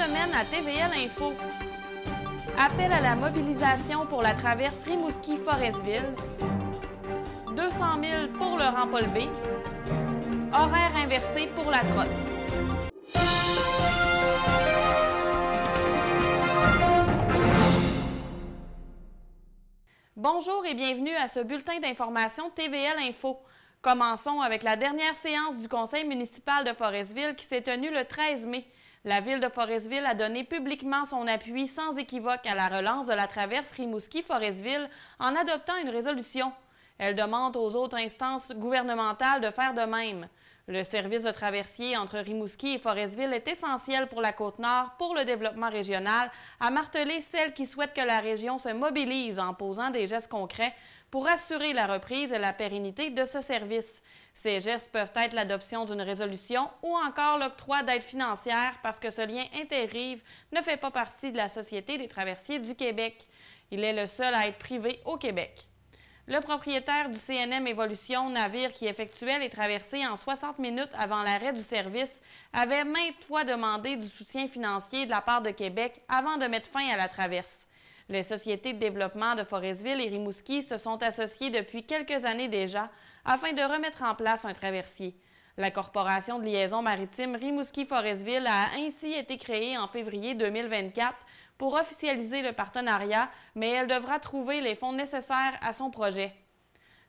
semaine à TVL Info. Appel à la mobilisation pour la traverse Rimouski-Forestville. 200 000 pour le rang Paul B. Horaire inversé pour la trotte. Bonjour et bienvenue à ce bulletin d'information TVL Info. Commençons avec la dernière séance du conseil municipal de Forestville qui s'est tenue le 13 mai. La ville de Forestville a donné publiquement son appui sans équivoque à la relance de la traverse Rimouski-Forestville en adoptant une résolution. Elle demande aux autres instances gouvernementales de faire de même. Le service de traversier entre Rimouski et Forestville est essentiel pour la Côte-Nord, pour le développement régional, a martelé celles qui souhaitent que la région se mobilise en posant des gestes concrets pour assurer la reprise et la pérennité de ce service. Ces gestes peuvent être l'adoption d'une résolution ou encore l'octroi d'aides financières parce que ce lien interrive ne fait pas partie de la Société des traversiers du Québec. Il est le seul à être privé au Québec. Le propriétaire du CNM Évolution, navire qui effectuait les traversées en 60 minutes avant l'arrêt du service, avait maintes fois demandé du soutien financier de la part de Québec avant de mettre fin à la traverse. Les sociétés de développement de Forestville et Rimouski se sont associées depuis quelques années déjà afin de remettre en place un traversier. La Corporation de liaison maritime Rimouski-Forestville a ainsi été créée en février 2024 pour officialiser le partenariat, mais elle devra trouver les fonds nécessaires à son projet.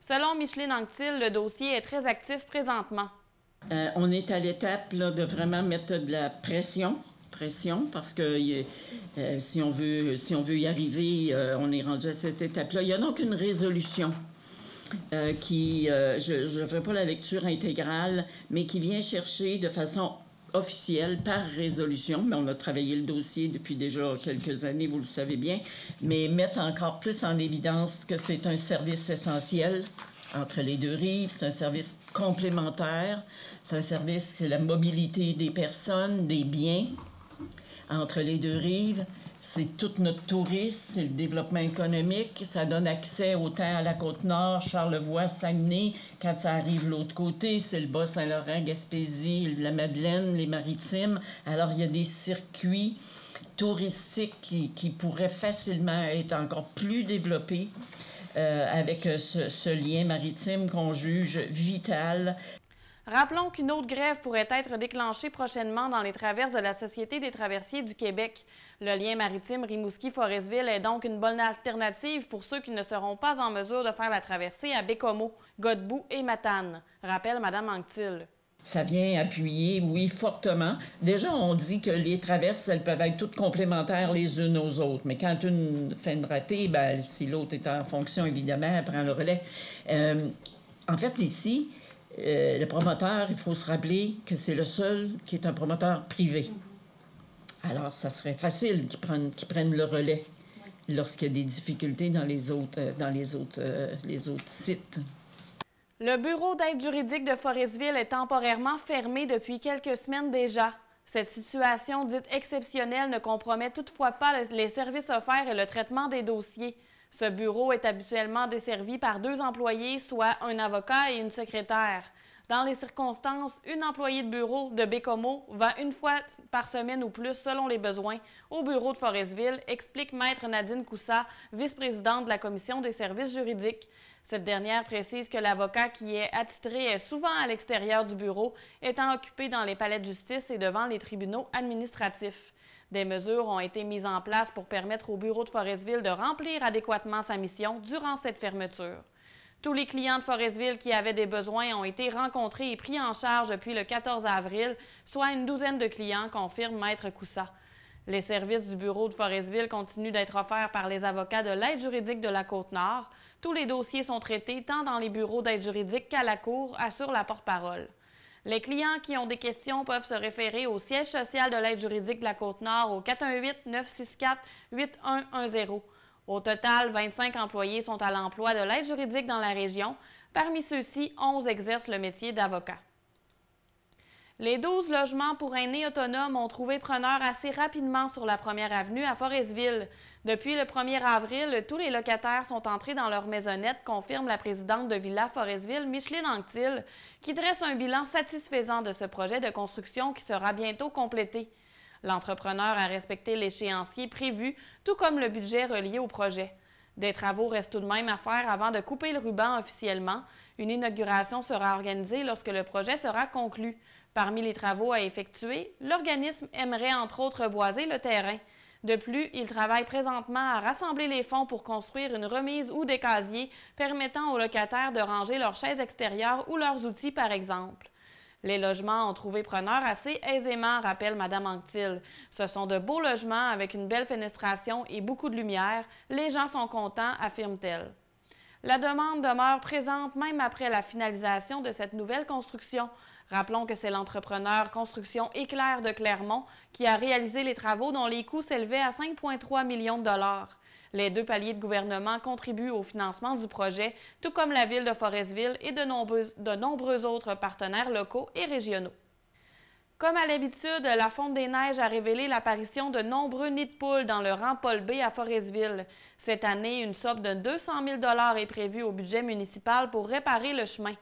Selon Micheline Anctil, le dossier est très actif présentement. On est à l'étape de vraiment mettre de la pression parce que si on veut y arriver, on est rendu à cette étape-là. Il y a donc une résolution je ne ferai pas la lecture intégrale, mais qui vient chercher de façon officielle, par résolution, mais on a travaillé le dossier depuis déjà quelques années, vous le savez bien, mais mettre encore plus en évidence que c'est un service essentiel entre les deux rives, c'est un service complémentaire, c'est un service, c'est la mobilité des personnes, des biens entre les deux rives. C'est tout notre tourisme, c'est le développement économique. Ça donne accès autant à la Côte-Nord, Charlevoix, Saguenay. Quand ça arrive de l'autre côté, c'est le Bas-Saint-Laurent, Gaspésie, la Madeleine, les Maritimes. Alors, il y a des circuits touristiques qui pourraient facilement être encore plus développés avec ce lien maritime qu'on juge vital. Rappelons qu'une autre grève pourrait être déclenchée prochainement dans les traverses de la Société des traversiers du Québec. Le lien maritime Rimouski-Forestville est donc une bonne alternative pour ceux qui ne seront pas en mesure de faire la traversée à Bécomo, Godbout et Matane, rappelle Mme Anctil. Ça vient appuyer, oui, fortement. Déjà, on dit que les traverses, elles peuvent être toutes complémentaires les unes aux autres. Mais quand une fait une ratée, ben, si l'autre est en fonction, évidemment, elle prend le relais. En fait, ici, le promoteur, il faut se rappeler que c'est le seul qui est un promoteur privé. Alors, ça serait facile qu'ils prennent le relais lorsqu'il y a des difficultés dans les autres sites. Le bureau d'aide juridique de Forestville est temporairement fermé depuis quelques semaines déjà. Cette situation dite exceptionnelle ne compromet toutefois pas les services offerts et le traitement des dossiers. Ce bureau est habituellement desservi par 2 employés, soit un avocat et une secrétaire. Dans les circonstances, une employée de bureau de Bécomo va 1 fois par semaine ou plus, selon les besoins, au bureau de Forestville, explique Maître Nadine Coussa, vice-présidente de la Commission des services juridiques. Cette dernière précise que l'avocat qui est attitré est souvent à l'extérieur du bureau, étant occupé dans les palais de justice et devant les tribunaux administratifs. Des mesures ont été mises en place pour permettre au bureau de Forestville de remplir adéquatement sa mission durant cette fermeture. Tous les clients de Forestville qui avaient des besoins ont été rencontrés et pris en charge depuis le 14 avril, soit une douzaine de clients, confirme Maître Coussa. Les services du bureau de Forestville continuent d'être offerts par les avocats de l'aide juridique de la Côte-Nord. Tous les dossiers sont traités tant dans les bureaux d'aide juridique qu'à la Cour, assure la porte-parole. Les clients qui ont des questions peuvent se référer au siège social de l'aide juridique de la Côte-Nord au 418-964-8110. Au total, 25 employés sont à l'emploi de l'aide juridique dans la région. Parmi ceux-ci, 11 exercent le métier d'avocat. Les 12 logements pour aînés autonomes ont trouvé preneur assez rapidement sur la 1er avenue à Forestville. Depuis le 1er avril, tous les locataires sont entrés dans leur maisonnette, confirme la présidente de Villa Forestville, Micheline Anctil, qui dresse un bilan satisfaisant de ce projet de construction qui sera bientôt complété. L'entrepreneur a respecté l'échéancier prévu, tout comme le budget relié au projet. Des travaux restent tout de même à faire avant de couper le ruban officiellement. Une inauguration sera organisée lorsque le projet sera conclu. Parmi les travaux à effectuer, l'organisme aimerait entre autres reboiser le terrain. De plus, il travaille présentement à rassembler les fonds pour construire une remise ou des casiers permettant aux locataires de ranger leurs chaises extérieures ou leurs outils, par exemple. Les logements ont trouvé preneur assez aisément, rappelle Mme Anctil. Ce sont de beaux logements avec une belle fenestration et beaucoup de lumière. Les gens sont contents, affirme-t-elle. La demande demeure présente même après la finalisation de cette nouvelle construction. Rappelons que c'est l'entrepreneur Construction Éclair de Clermont qui a réalisé les travaux dont les coûts s'élevaient à 5,3 millions de dollars. Les 2 paliers de gouvernement contribuent au financement du projet, tout comme la Ville de Forestville et de nombreux autres partenaires locaux et régionaux. Comme à l'habitude, la fonte des neiges a révélé l'apparition de nombreux nids de poules dans le rang Paul B à Forestville. Cette année, une somme de 200 000 $ est prévue au budget municipal pour réparer le chemin.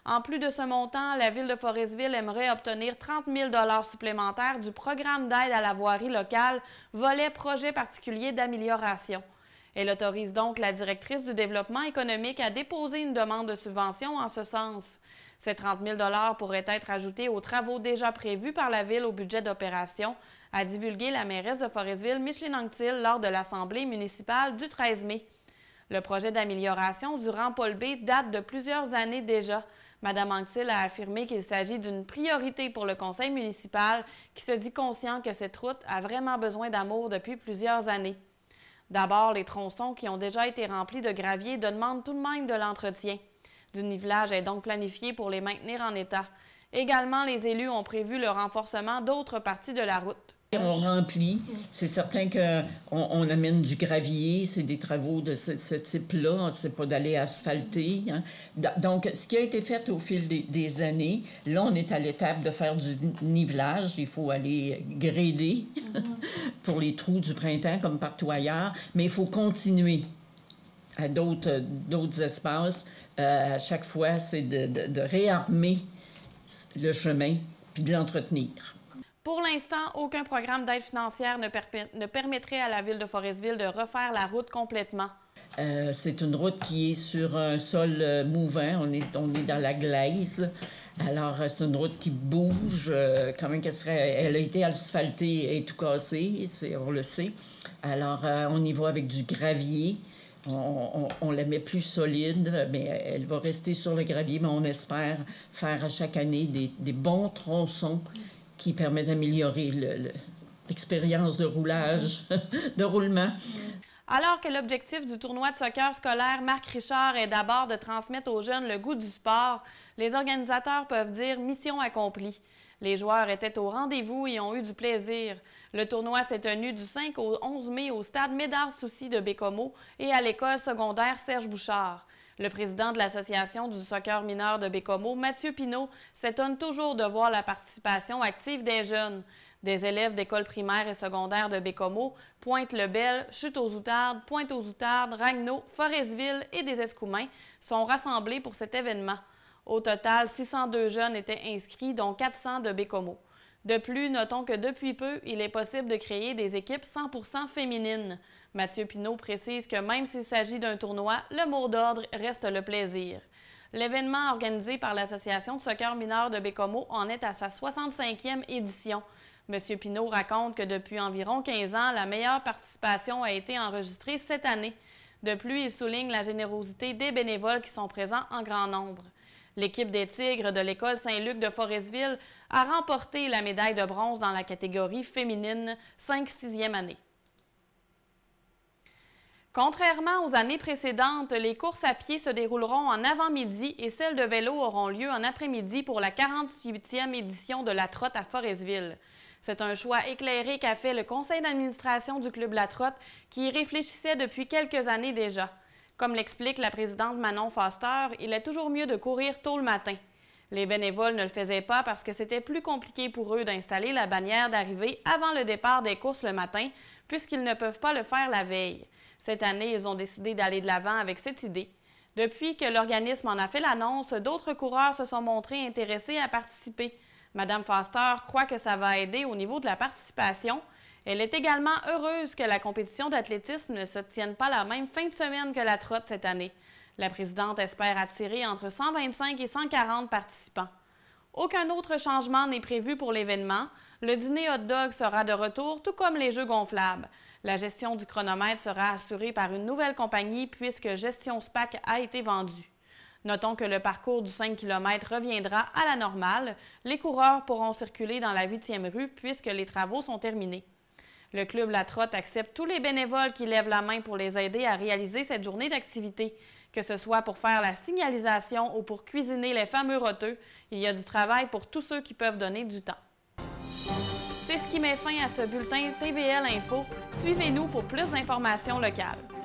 En plus de ce montant, la Ville de Forestville aimerait obtenir 30 000 $ supplémentaires du programme d'aide à la voirie locale, volet projet particulier d'amélioration. Elle autorise donc la directrice du développement économique à déposer une demande de subvention en ce sens. Ces 30 000 $ pourraient être ajoutés aux travaux déjà prévus par la Ville au budget d'opération, a divulgué la mairesse de Forestville, Micheline Anctil, lors de l'Assemblée municipale du 13 mai. Le projet d'amélioration du rang Paul B date de plusieurs années déjà. Mme Anctil a affirmé qu'il s'agit d'une priorité pour le conseil municipal qui se dit conscient que cette route a vraiment besoin d'amour depuis plusieurs années. D'abord, les tronçons qui ont déjà été remplis de gravier demandent tout de même de l'entretien. Du nivelage est donc planifié pour les maintenir en état. Également, les élus ont prévu le renforcement d'autres parties de la route. On remplit, c'est certain qu'on amène du gravier, c'est des travaux de ce type-là, c'est pas d'aller asphalter. Hein. Donc, ce qui a été fait au fil des années, là, on est à l'étape de faire du nivelage, il faut aller grader pour les trous du printemps comme partout ailleurs, mais il faut continuer à d'autres espaces. À chaque fois, c'est de réarmer le chemin puis de l'entretenir. Pour l'instant, aucun programme d'aide financière ne permettrait à la Ville de Forestville de refaire la route complètement. C'est une route qui est sur un sol mouvant. On est dans la glaise. Alors, c'est une route qui bouge. Elle a été asphaltée et tout cassée, on le sait. Alors, on y va avec du gravier. On la met plus solide, mais elle va rester sur le gravier. Mais on espère faire à chaque année des bons tronçons qui permet d'améliorer l'expérience de roulage, de roulement. Alors que l'objectif du tournoi de soccer scolaire Marc Richard est d'abord de transmettre aux jeunes le goût du sport, les organisateurs peuvent dire mission accomplie. Les joueurs étaient au rendez-vous et ont eu du plaisir. Le tournoi s'est tenu du 5 au 11 mai au stade Médard-Soucy de Bécomo et à l'école secondaire Serge Bouchard. Le président de l'Association du soccer mineur de Bécomo, Mathieu Pinault, s'étonne toujours de voir la participation active des jeunes. Des élèves d'écoles primaires et secondaires de Bécomo, Pointe-le-Bel, Chute-aux-Outardes, Pointe-aux-Outardes, Ragnaud, Forestville et des Escoumins sont rassemblés pour cet événement. Au total, 602 jeunes étaient inscrits, dont 400 de Bécomo. De plus, notons que depuis peu, il est possible de créer des équipes 100% féminines. Mathieu Pinault précise que même s'il s'agit d'un tournoi, le mot d'ordre reste le plaisir. L'événement organisé par l'Association de soccer mineur de Bécomo en est à sa 65e édition. Monsieur Pinault raconte que depuis environ 15 ans, la meilleure participation a été enregistrée cette année. De plus, il souligne la générosité des bénévoles qui sont présents en grand nombre. L'équipe des Tigres de l'école Saint-Luc de Forestville a remporté la médaille de bronze dans la catégorie féminine 5-6e année. Contrairement aux années précédentes, les courses à pied se dérouleront en avant-midi et celles de vélo auront lieu en après-midi pour la 48e édition de la Trotte à Forestville. C'est un choix éclairé qu'a fait le conseil d'administration du Club La Trotte qui y réfléchissait depuis quelques années déjà. Comme l'explique la présidente Manon Foster, il est toujours mieux de courir tôt le matin. Les bénévoles ne le faisaient pas parce que c'était plus compliqué pour eux d'installer la bannière d'arrivée avant le départ des courses le matin, puisqu'ils ne peuvent pas le faire la veille. Cette année, ils ont décidé d'aller de l'avant avec cette idée. Depuis que l'organisme en a fait l'annonce, d'autres coureurs se sont montrés intéressés à participer. Mme Foster croit que ça va aider au niveau de la participation. Elle est également heureuse que la compétition d'athlétisme ne se tienne pas la même fin de semaine que la trotte cette année. La présidente espère attirer entre 125 et 140 participants. Aucun autre changement n'est prévu pour l'événement. Le dîner hot dog sera de retour, tout comme les jeux gonflables. La gestion du chronomètre sera assurée par une nouvelle compagnie puisque Gestion SPAC a été vendue. Notons que le parcours du 5 km reviendra à la normale. Les coureurs pourront circuler dans la 8e rue puisque les travaux sont terminés. Le Club La Trotte accepte tous les bénévoles qui lèvent la main pour les aider à réaliser cette journée d'activité. Que ce soit pour faire la signalisation ou pour cuisiner les fameux roteux, il y a du travail pour tous ceux qui peuvent donner du temps. C'est ce qui met fin à ce bulletin TVL Info. Suivez-nous pour plus d'informations locales.